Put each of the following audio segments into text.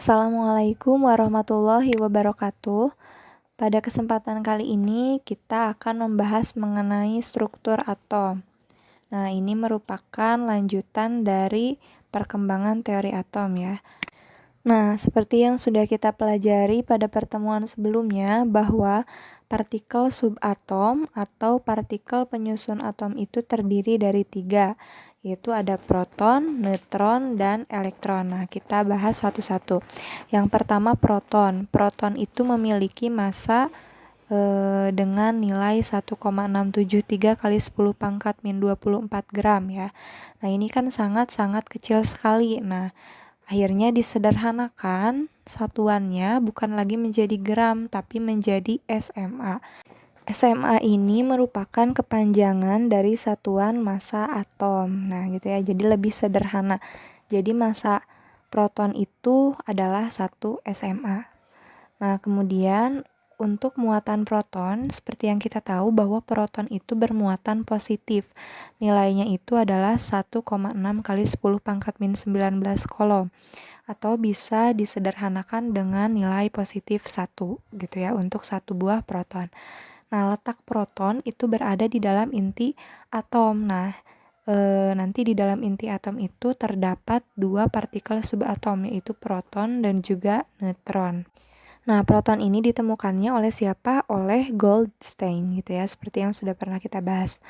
Assalamualaikum warahmatullahi wabarakatuh. Pada kesempatan kali ini kita akan membahas mengenai struktur atom. Nah, ini merupakan lanjutan dari perkembangan teori atom ya. Nah, seperti yang sudah kita pelajari pada pertemuan sebelumnya bahwa partikel subatom atau partikel penyusun atom itu terdiri dari 3, yaitu ada proton, neutron, dan elektron. Nah, kita bahas satu-satu. Yang pertama proton. Proton itu memiliki massa dengan nilai 1,673 kali 10 pangkat min 24 gram ya. Nah, ini kan sangat-sangat kecil sekali. Nah, akhirnya disederhanakan satuannya bukan lagi menjadi gram tapi menjadi SMA. SMA ini merupakan kepanjangan dari satuan massa atom. Nah, gitu ya. Jadi lebih sederhana. Jadi massa proton itu adalah 1 SMA. Nah, kemudian untuk muatan proton, seperti yang kita tahu bahwa proton itu bermuatan positif. Nilainya itu adalah 1,6 kali 10 pangkat min 19 kolom. Atau bisa disederhanakan dengan nilai positif 1 gitu ya untuk satu buah proton. Nah, letak proton itu berada di dalam inti atom. Nah, nanti di dalam inti atom itu terdapat 2 partikel subatom, yaitu proton dan juga neutron. Nah, proton ini ditemukannya oleh siapa? Oleh Goldstein gitu ya, seperti yang sudah pernah kita bahas.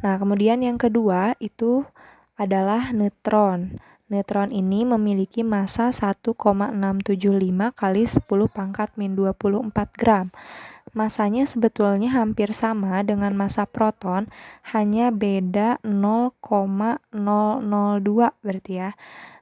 Nah, kemudian yang kedua itu adalah neutron. Neutron ini memiliki massa 1,675 kali 10 pangkat min 24 gram. Masanya sebetulnya hampir sama dengan massa proton, hanya beda 0,002 berarti ya.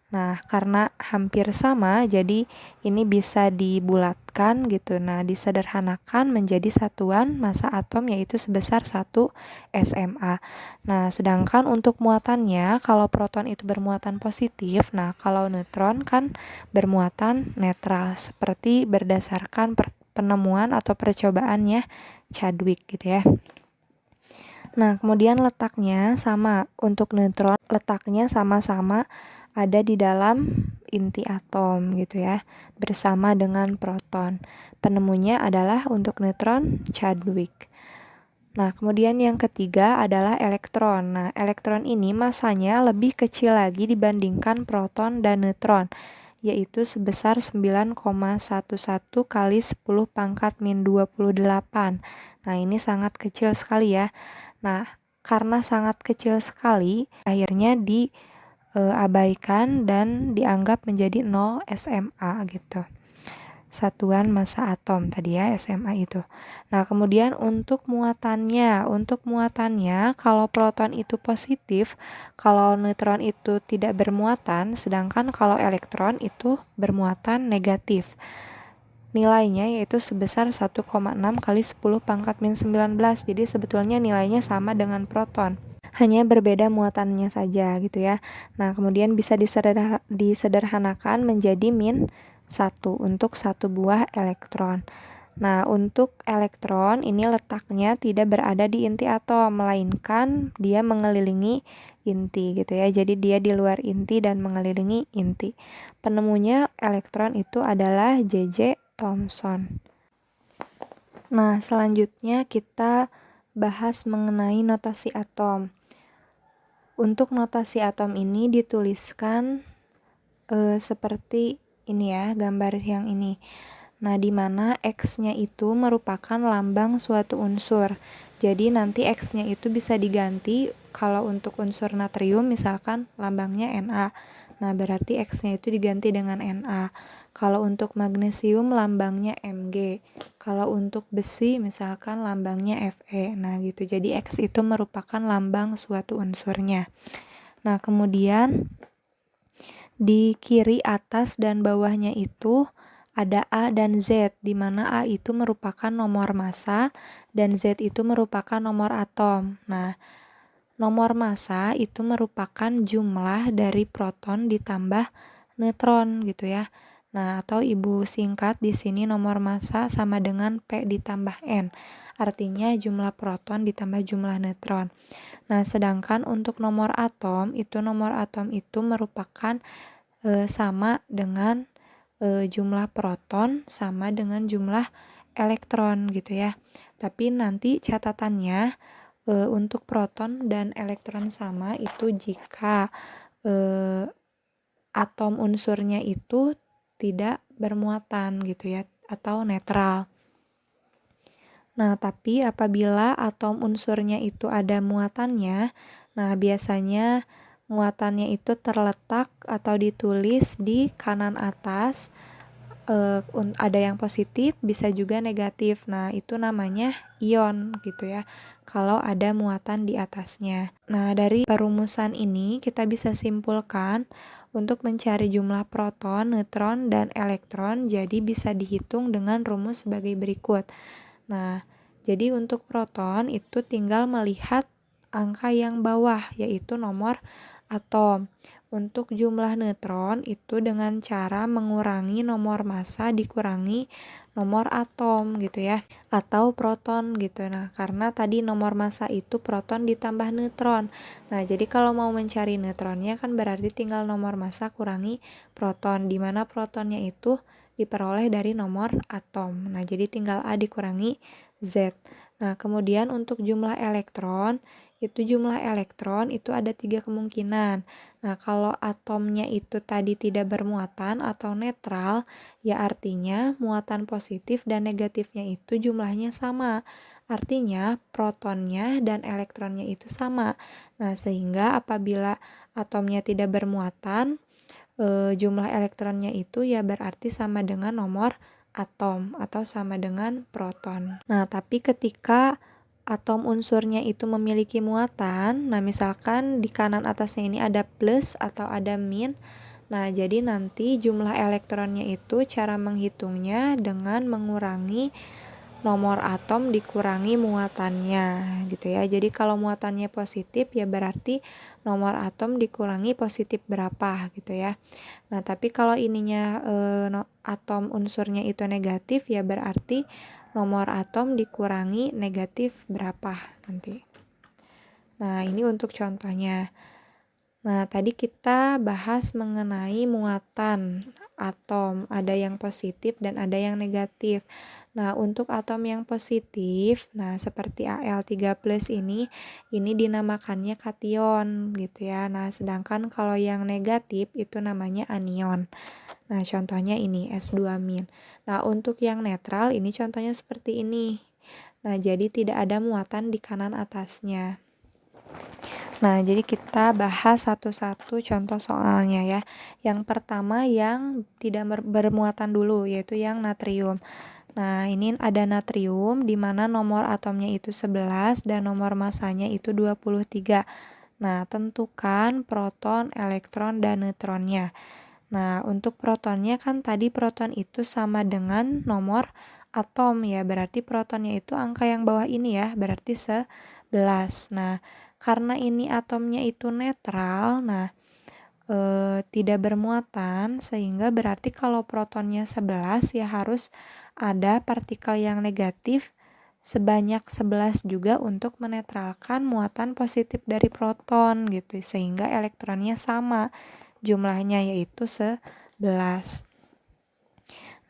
Nah, karena hampir sama, jadi ini bisa dibulatkan gitu. Nah, disederhanakan menjadi satuan massa atom yaitu sebesar 1 SMA. Nah, sedangkan untuk muatannya, kalau proton itu bermuatan positif, nah kalau neutron kan bermuatan netral, seperti berdasarkan penemuan atau percobaannya Chadwick gitu ya. Nah, kemudian letaknya sama. Untuk neutron, letaknya sama-sama ada di dalam inti atom gitu ya, bersama dengan proton. Penemunya adalah untuk neutron Chadwick. Nah, kemudian yang ketiga adalah elektron. Nah, elektron ini massanya lebih kecil lagi dibandingkan proton dan neutron, yaitu sebesar 9,11 kali 10 pangkat min 28. Nah, ini sangat kecil sekali ya. Nah, karena sangat kecil sekali, akhirnya diabaikan dan dianggap menjadi 0 SMA gitu. Satuan massa atom tadi ya, SMA itu. Nah, kemudian untuk muatannya kalau proton itu positif, kalau neutron itu tidak bermuatan, sedangkan kalau elektron itu bermuatan negatif. Nilainya yaitu sebesar 1,6 kali 10 pangkat min 19. Jadi sebetulnya nilainya sama dengan proton, hanya berbeda muatannya saja gitu ya. Nah, kemudian bisa disederhanakan menjadi min 1 untuk satu buah elektron. Nah, untuk elektron ini letaknya tidak berada di inti atom, melainkan dia mengelilingi inti gitu ya. Jadi dia di luar inti dan mengelilingi inti. Penemunya elektron itu adalah J.J. Thomson. Nah, selanjutnya kita bahas mengenai notasi atom. Untuk notasi atom ini dituliskan seperti ini ya, gambar yang ini. Nah, di mana X-nya itu merupakan lambang suatu unsur. Jadi nanti X-nya itu bisa diganti kalau untuk unsur natrium misalkan lambangnya Na. Nah, berarti X-nya itu diganti dengan Na. Kalau untuk magnesium lambangnya Mg. Kalau untuk besi misalkan lambangnya Fe. Nah, gitu. Jadi X itu merupakan lambang suatu unsurnya. Nah, kemudian di kiri atas dan bawahnya itu ada A dan Z, di mana A itu merupakan nomor massa dan Z itu merupakan nomor atom. Nah, nomor massa itu merupakan jumlah dari proton ditambah neutron gitu ya. Nah, atau ibu singkat di sini nomor massa sama dengan P ditambah N. Artinya jumlah proton ditambah jumlah neutron. Nah, sedangkan untuk nomor atom itu merupakan sama dengan jumlah proton sama dengan jumlah elektron gitu ya. Tapi nanti catatannya untuk proton dan elektron sama itu jika atom unsurnya itu tidak bermuatan gitu ya, atau netral. Nah, tapi apabila atom unsurnya itu ada muatannya, nah biasanya muatannya itu terletak atau ditulis di kanan atas, ada yang positif, bisa juga negatif. Nah, itu namanya ion gitu ya, kalau ada muatan di atasnya. Nah, dari perumusan ini kita bisa simpulkan untuk mencari jumlah proton, neutron, dan elektron, jadi bisa dihitung dengan rumus sebagai berikut. Nah, jadi untuk proton itu tinggal melihat angka yang bawah, yaitu nomor atom. Untuk jumlah neutron itu dengan cara mengurangi nomor massa dikurangi nomor atom gitu ya, atau proton gitu. Nah, karena tadi nomor massa itu proton ditambah neutron. Nah, jadi kalau mau mencari neutronnya kan berarti tinggal nomor massa kurangi proton, di mana protonnya itu diperoleh dari nomor atom. Nah, jadi tinggal A dikurangi Z. Nah, kemudian untuk jumlah elektron, itu ada 3 kemungkinan. Nah, kalau atomnya itu tadi tidak bermuatan atau netral, ya artinya muatan positif dan negatifnya itu jumlahnya sama. Artinya protonnya dan elektronnya itu sama. Nah, sehingga apabila atomnya tidak bermuatan, jumlah elektronnya itu ya berarti sama dengan nomor atom atau sama dengan proton. Nah, tapi ketika atom unsurnya itu memiliki muatan, nah misalkan di kanan atasnya ini ada plus atau ada min, nah jadi nanti jumlah elektronnya itu cara menghitungnya dengan mengurangi nomor atom dikurangi muatannya gitu ya. Jadi kalau muatannya positif ya berarti nomor atom dikurangi positif berapa gitu ya. Nah, tapi kalau ininya atom unsurnya itu negatif ya berarti nomor atom dikurangi negatif berapa nanti. Nah, ini untuk contohnya. Nah, tadi kita bahas mengenai muatan atom, ada yang positif dan ada yang negatif. Nah, untuk atom yang positif, nah seperti Al3+ ini dinamakannya kation gitu ya. Nah, sedangkan kalau yang negatif itu namanya anion. Nah, contohnya ini S2-. Nah, untuk yang netral ini contohnya seperti ini. Nah, jadi tidak ada muatan di kanan atasnya. Nah, jadi kita bahas satu-satu contoh soalnya ya. Yang pertama yang tidak bermuatan dulu, yaitu yang natrium. Nah, ini ada natrium di mana nomor atomnya itu 11 dan nomor massanya itu 23. Nah, tentukan proton, elektron, dan neutronnya. Nah, untuk protonnya kan tadi proton itu sama dengan nomor atom ya, berarti protonnya itu angka yang bawah ini ya, berarti 11. Nah, karena ini atomnya itu netral, nah tidak bermuatan, sehingga berarti kalau protonnya 11 ya harus ada partikel yang negatif sebanyak 11 juga untuk menetralkan muatan positif dari proton gitu, sehingga elektronnya sama jumlahnya yaitu 11.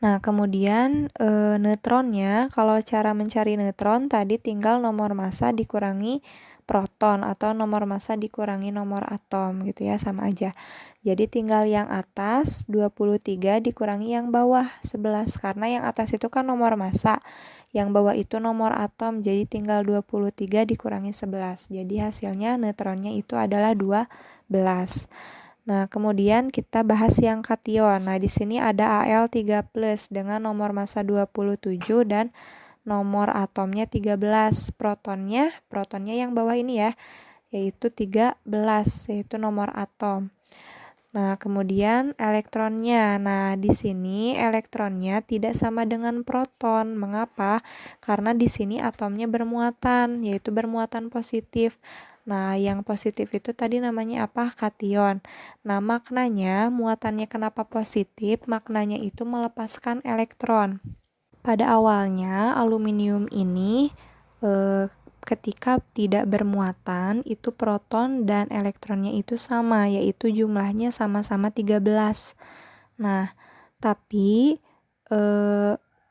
Nah, kemudian neutronnya, kalau cara mencari neutron tadi tinggal nomor massa dikurangi proton atau nomor massa dikurangi nomor atom gitu ya, sama aja. Jadi tinggal yang atas 23 dikurangi yang bawah 11, karena yang atas itu kan nomor massa, yang bawah itu nomor atom, jadi tinggal 23 dikurangi 11. Jadi hasilnya neutronnya itu adalah 12. Nah, kemudian kita bahas yang kation. Nah, di sini ada Al3+ dengan nomor massa 27 dan nomor atomnya 13. Protonnya yang bawah ini ya, yaitu 13, yaitu nomor atom. Nah, kemudian elektronnya. Nah, di sini elektronnya tidak sama dengan proton. Mengapa? Karena di sini atomnya bermuatan, yaitu bermuatan positif. Nah, yang positif itu tadi namanya apa? Kation. Nah, maknanya muatannya kenapa positif? Maknanya itu melepaskan elektron. Pada awalnya aluminium ini ketika tidak bermuatan itu proton dan elektronnya itu sama, yaitu jumlahnya sama-sama 13. Nah, Tapi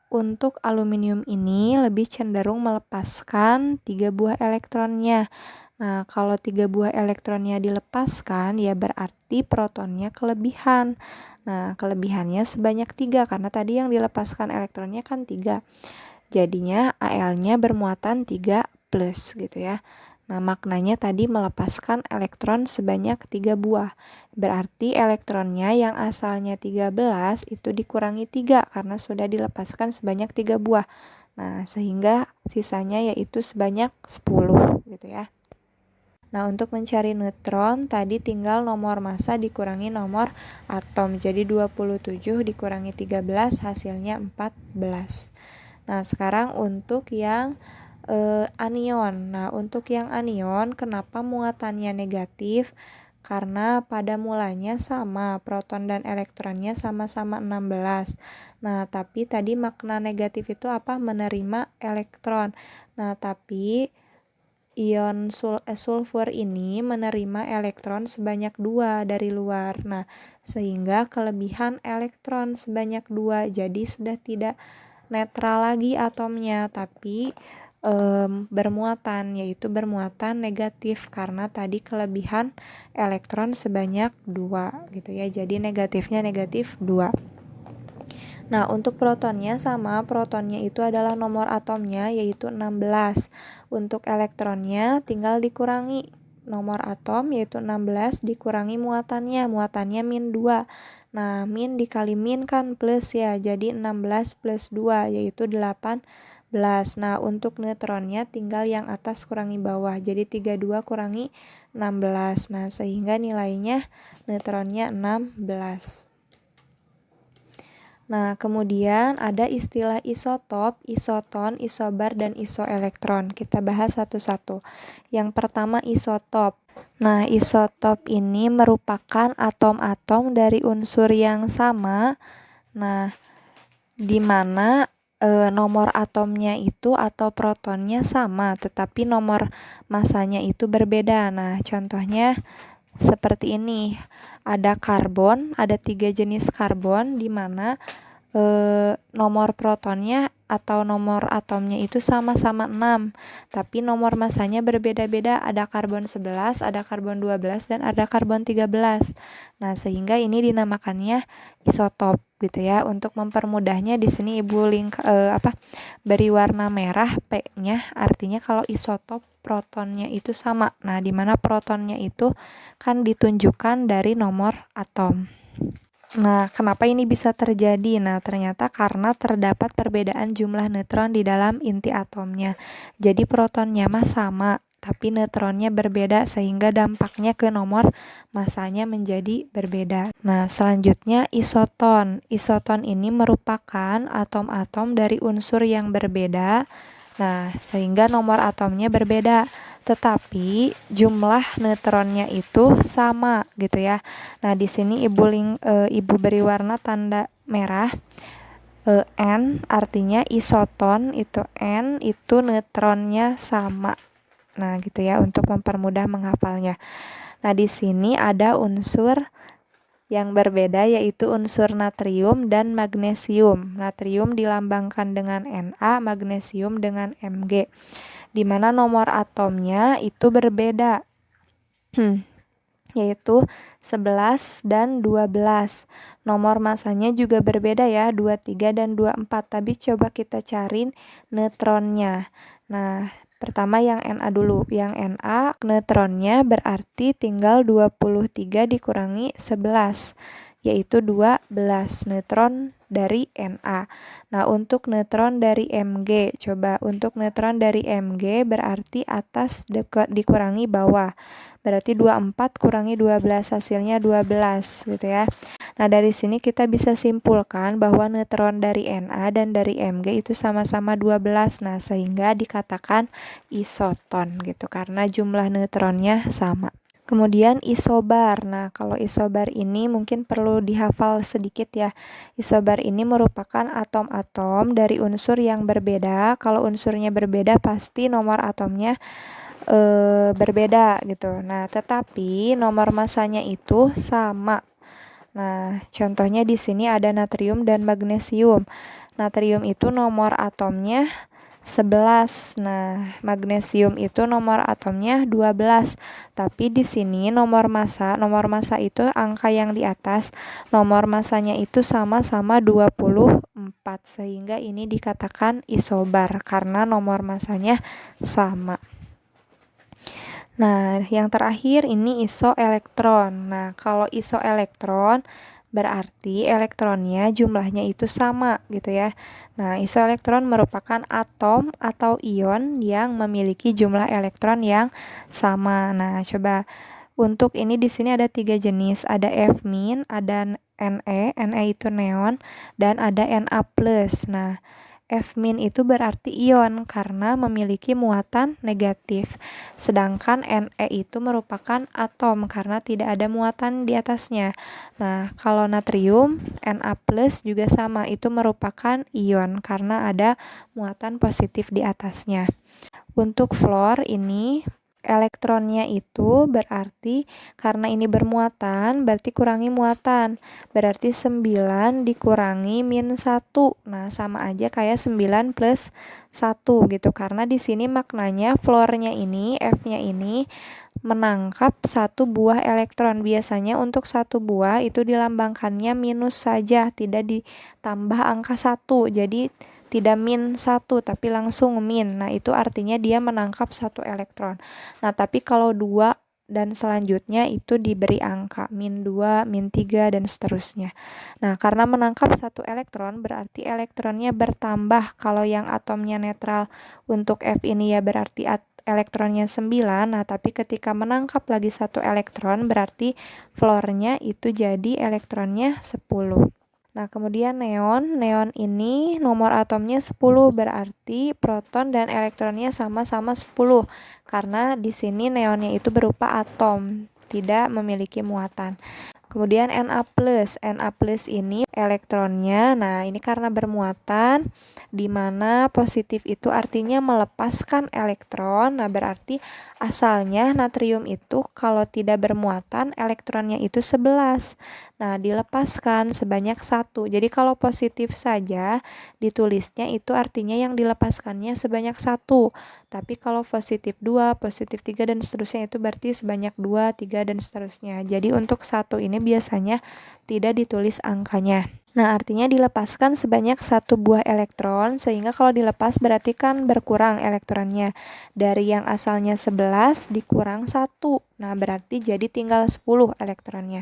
untuk aluminium ini lebih cenderung melepaskan 3 buah elektronnya. Nah, kalau 3 buah elektronnya dilepaskan, ya berarti protonnya kelebihan. Nah, kelebihannya sebanyak 3, karena tadi yang dilepaskan elektronnya kan 3. Jadinya Al-nya bermuatan 3 plus gitu ya. Nah, maknanya tadi melepaskan elektron sebanyak 3 buah. Berarti elektronnya yang asalnya 13 itu dikurangi 3 karena sudah dilepaskan sebanyak 3 buah. Nah, sehingga sisanya yaitu sebanyak 10 gitu ya. Nah, untuk mencari neutron tadi tinggal nomor massa dikurangi nomor atom. Jadi 27 dikurangi 13 hasilnya 14. Nah, sekarang untuk yang anion. Nah, untuk yang anion, kenapa muatannya negatif? Karena pada mulanya sama, proton dan elektronnya sama-sama 16. Nah, tapi tadi makna negatif itu apa? Menerima elektron. Nah, tapi ion sulfur ini menerima elektron sebanyak 2 dari luar. Nah, sehingga kelebihan elektron sebanyak 2. Jadi sudah tidak netral lagi atomnya, tapi bermuatan, yaitu bermuatan negatif karena tadi kelebihan elektron sebanyak 2 gitu ya. Jadi negatifnya negatif 2. Nah, untuk protonnya sama, protonnya itu adalah nomor atomnya yaitu 16. Untuk elektronnya tinggal dikurangi nomor atom yaitu 16 dikurangi muatannya min 2. Nah, min dikali min kan plus ya, jadi 16 plus 2 yaitu 18. Nah, untuk neutronnya tinggal yang atas kurangi bawah, jadi 32 kurangi 16. Nah, sehingga nilainya neutronnya 16. Nah, kemudian ada istilah isotop, isoton, isobar, dan isoelektron. Kita bahas satu-satu. Yang pertama isotop. Nah, isotop ini merupakan atom-atom dari unsur yang sama. Nah, di mana nomor atomnya itu atau protonnya sama, tetapi nomor masanya itu berbeda. Nah, contohnya seperti ini. Ada karbon, ada 3 jenis karbon di mana nomor protonnya atau nomor atomnya itu sama-sama 6, tapi nomor masanya berbeda-beda. Ada karbon 11, ada karbon 12, dan ada karbon 13. Nah, sehingga ini dinamakannya isotop gitu ya. Untuk mempermudahnya di sini Ibu beri warna merah P-nya, artinya kalau isotop protonnya itu sama. Nah, di mana protonnya itu kan ditunjukkan dari nomor atom. Nah, kenapa ini bisa terjadi? Nah, ternyata karena terdapat perbedaan jumlah neutron di dalam inti atomnya. Jadi protonnya mah sama, tapi neutronnya berbeda sehingga dampaknya ke nomor massanya menjadi berbeda. Nah, selanjutnya isoton. Isoton ini merupakan atom-atom dari unsur yang berbeda. Nah, sehingga nomor atomnya berbeda, tetapi jumlah neutronnya itu sama gitu ya. Nah, di sini Ibu beri warna tanda merah. N artinya isoton itu N itu neutronnya sama. Nah, gitu ya untuk mempermudah menghafalnya. Nah, di sini ada unsur yang berbeda yaitu unsur natrium dan magnesium. Natrium dilambangkan dengan Na, magnesium dengan Mg. Di mana nomor atomnya itu berbeda. Yaitu 11 dan 12. Nomor masanya juga berbeda ya, 23 dan 24. Tapi coba kita cari neutronnya. Nah, pertama yang Na dulu. Yang Na neutronnya berarti tinggal 23 dikurangi 11, yaitu 12 neutron dari Na. Nah, untuk neutron dari Mg, coba untuk neutron dari Mg berarti atas dikurangi bawah. Berarti 24 kurangi 12 hasilnya 12 gitu ya. Nah, dari sini kita bisa simpulkan bahwa neutron dari Na dan dari Mg itu sama-sama 12. Nah, sehingga dikatakan isoton gitu karena jumlah neutronnya sama. Kemudian isobar. Nah, kalau isobar ini mungkin perlu dihafal sedikit ya. Isobar ini merupakan atom-atom dari unsur yang berbeda. Kalau unsurnya berbeda pasti nomor atomnya berbeda gitu. Nah, tetapi nomor massanya itu sama. Nah, contohnya di sini ada natrium dan magnesium. Natrium itu nomor atomnya 11. Nah, magnesium itu nomor atomnya 12. Tapi di sini nomor massa itu angka yang di atas, nomor massanya itu sama-sama 24. Sehingga ini dikatakan isobar karena nomor massanya sama. Nah, yang terakhir ini isoelektron. Nah, kalau isoelektron berarti elektronnya jumlahnya itu sama gitu ya. Nah, isoelektron merupakan atom atau ion yang memiliki jumlah elektron yang sama. Nah, coba untuk ini di sini ada 3 jenis, ada F-, ada Ne itu neon, dan ada Na+. Nah, F- itu berarti ion karena memiliki muatan negatif. Sedangkan Ne itu merupakan atom karena tidak ada muatan di atasnya. Nah, kalau natrium, Na+ juga sama, itu merupakan ion karena ada muatan positif di atasnya. Untuk fluor ini elektronnya itu berarti karena ini bermuatan berarti kurangi muatan. Berarti 9 dikurangi min 1. Nah, sama aja kayak 9 plus 1 gitu. Karena di sini maknanya fluornya ini, F-nya ini menangkap satu buah elektron. Biasanya untuk satu buah itu dilambangkannya minus saja, tidak ditambah angka 1. Jadi tidak min 1 tapi langsung min. Nah, itu artinya dia menangkap satu elektron. Nah, tapi kalau 2 dan selanjutnya itu diberi angka min 2, min 3 dan seterusnya. Nah, karena menangkap satu elektron berarti elektronnya bertambah. Kalau yang atomnya netral untuk F ini ya berarti elektronnya 9. Nah, tapi ketika menangkap lagi satu elektron berarti fluornya itu jadi elektronnya 10. Nah, kemudian neon. Neon ini nomor atomnya 10, berarti proton dan elektronnya sama-sama 10. Karena di sini neonnya itu berupa atom, tidak memiliki muatan. Kemudian Na+. Na+ ini elektronnya, nah ini karena bermuatan, di mana positif itu artinya melepaskan elektron. Nah, berarti asalnya natrium itu kalau tidak bermuatan, elektronnya itu 11. Nah, dilepaskan sebanyak 1. Jadi kalau positif saja, ditulisnya itu artinya yang dilepaskannya sebanyak 1. Tapi kalau positif 2, positif 3, dan seterusnya itu berarti sebanyak 2, 3, dan seterusnya. Jadi untuk 1 ini biasanya tidak ditulis angkanya. Nah, artinya dilepaskan sebanyak 1 buah elektron, sehingga kalau dilepas berarti kan berkurang elektronnya. Dari yang asalnya 11 dikurang 1. Nah, berarti jadi tinggal 10 elektronnya.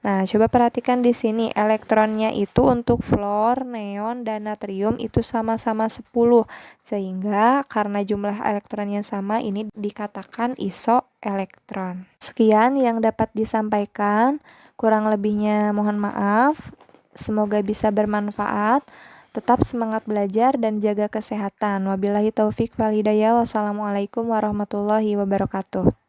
Nah, coba perhatikan di sini elektronnya itu untuk fluor, neon, dan natrium itu sama-sama 10. Sehingga karena jumlah elektronnya sama ini dikatakan isoelektron. Sekian yang dapat disampaikan. Kurang lebihnya mohon maaf. Semoga bisa bermanfaat. Tetap semangat belajar dan jaga kesehatan. Wabillahi taufik wal hidayah. Wassalamualaikum warahmatullahi wabarakatuh.